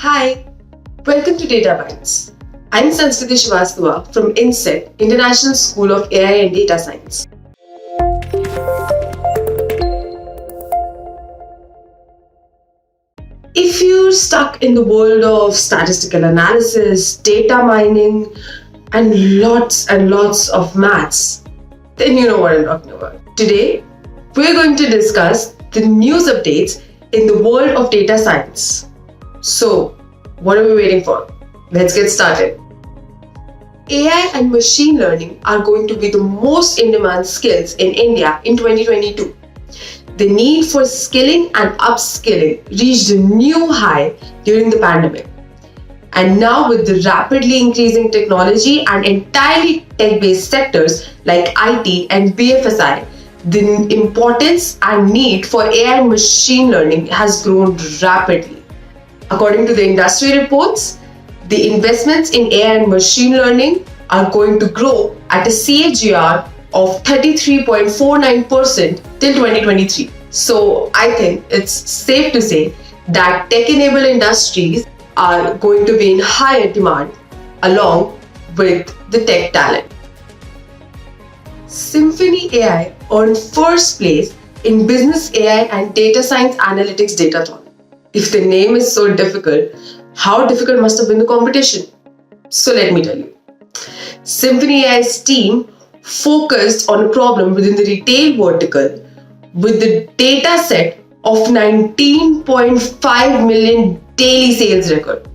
Hi, welcome to Databytes. I'm Sanskriti Srivastava from Insaid, International School of AI and Data Science. If you're stuck in the world of statistical analysis, data mining, and lots of maths, then you know what I'm talking about. Today, we're going to discuss the news updates in the world of data science. So, what are we waiting for? Let's get started. AI and machine learning are going to be the most in-demand skills in India in 2022. The need for skilling and upskilling reached a new high during the pandemic. And now with the rapidly increasing technology and entirely tech-based sectors like IT and BFSI, the importance and need for AI and machine learning has grown rapidly. According to the industry reports, the investments in AI and machine learning are going to grow at a CAGR of 33.49% till 2023. So I think it's safe to say that tech-enabled industries are going to be in higher demand along with the tech talent. Symphony AI earned first place in Business AI and Data Science Analytics Datathon. If the name is so difficult, how difficult must have been the competition? So let me tell you. Symphony AI's team focused on a problem within the retail vertical with the data set of 19.5 million daily sales record.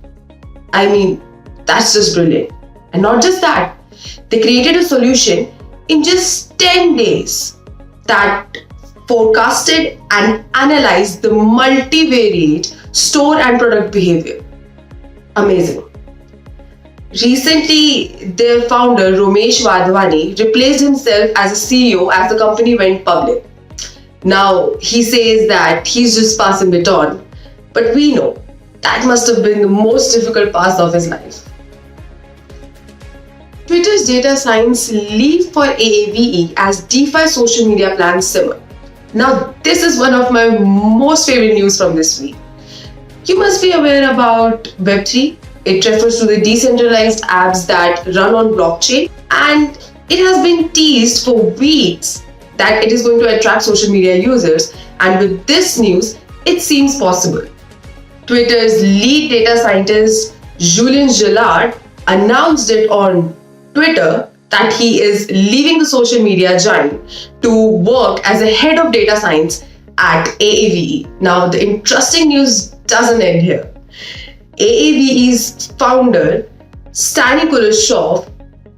I mean, that's just brilliant. And not just that, they created a solution in just 10 days that forecasted and analyzed the multivariate store and product behavior. Amazing. Recently, their founder Ramesh Wadhwani replaced himself as a CEO as the company went public. Now, he says that he's just passing baton, but we know that must have been the most difficult part of his life. Twitter's data science leave for AAVE as DeFi social media plans simmer. Now, this is one of my most favorite news from this week. You must be aware about Web3. It refers to the decentralized apps that run on blockchain, and it has been teased for weeks that it is going to attract social media users, and with this news, it seems possible. Twitter's lead data scientist Julien Gillard announced it on Twitter that he is leaving the social media giant to work as a head of data science at AAVE. Now, the interesting news doesn't end here. AAVE's founder, Stani Kuleshov,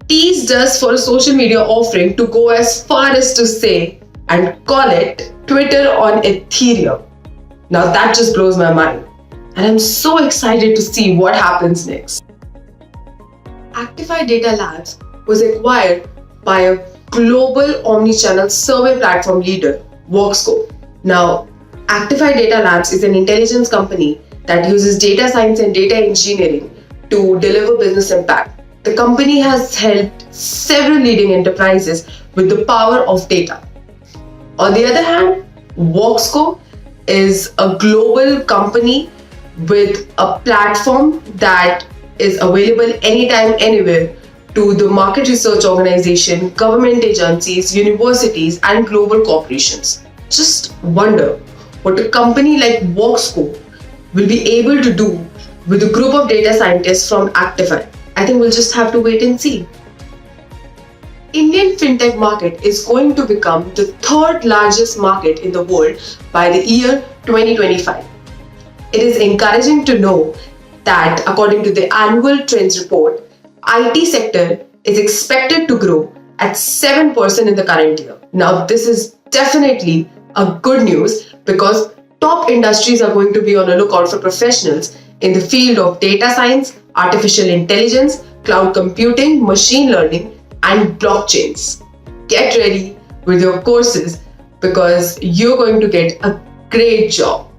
teased us for a social media offering to go as far as to say and call it Twitter on Ethereum. Now that just blows my mind. And I'm so excited to see what happens next. Actify Data Labs was acquired by a global omnichannel survey platform leader, Workscope. Now, Actify Data Labs is an intelligence company that uses data science and data engineering to deliver business impact. The company has helped several leading enterprises with the power of data. On the other hand, Workscope is a global company with a platform that is available anytime, anywhere to the market research organization, government agencies, universities, and global corporations. Just wonder what a company like Workscope will be able to do with a group of data scientists from Actify. I think we'll just have to wait and see. Indian Fintech market is going to become the third largest market in the world by the year 2025. It is encouraging to know that according to the annual trends report, IT sector is expected to grow at 7% in the current year. Now, this is definitely a good news because top industries are going to be on the lookout for professionals in the field of data science, artificial intelligence, cloud computing, machine learning, and blockchains. Get ready with your courses because you're going to get a great job.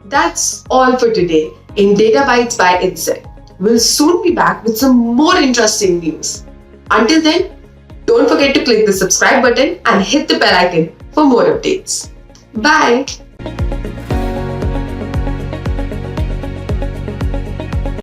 That's all for today in Databytes by Insaid. We'll soon be back with some more interesting news. Until then, don't forget to click the subscribe button and hit the bell icon for more updates. Bye!